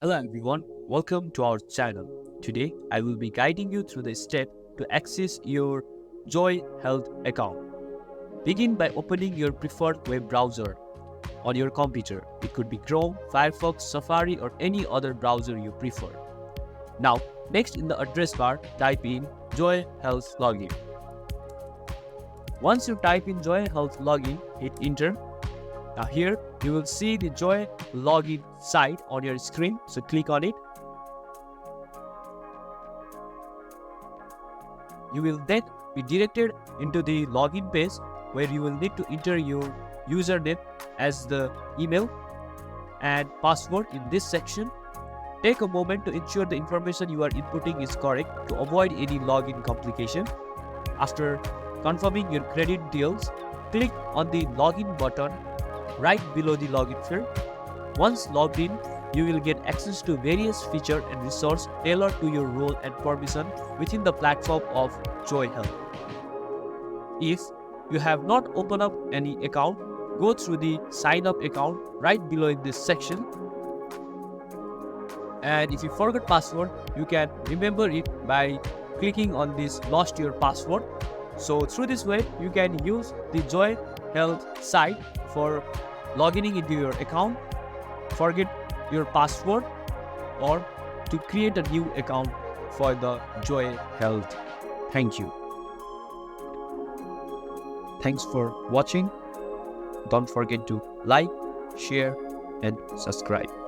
Hello everyone, welcome to our channel. Today I will be guiding you through the step to access your Joy Health account. Begin by opening your preferred web browser on your computer. It could be Chrome, Firefox, Safari or any other browser you prefer. Now, next in the address bar, type in Joy Health Login. Once you type in Joy Health Login, hit enter. Now here you will see the Joy login site on your screen, so click on it. You will then be directed into the login page where you will need to enter your username as the email and password in this section. Take a moment to ensure the information you are inputting is correct to avoid any login complication. After confirming your credit details, click on the login button right below the login field. Once logged in, you will get access to various features and resources tailored to your role and permission within the platform of Joy Health. If you have not opened up any account, go through the sign up account right below in this section. And if you forgot password, you can remember it by clicking on this lost your password. So through this way, you can use the Joy Health site for logging into your account, forget your password, or to create a new account for the Joy Health. Thank you. Thanks for watching. Don't forget to like, share, and subscribe.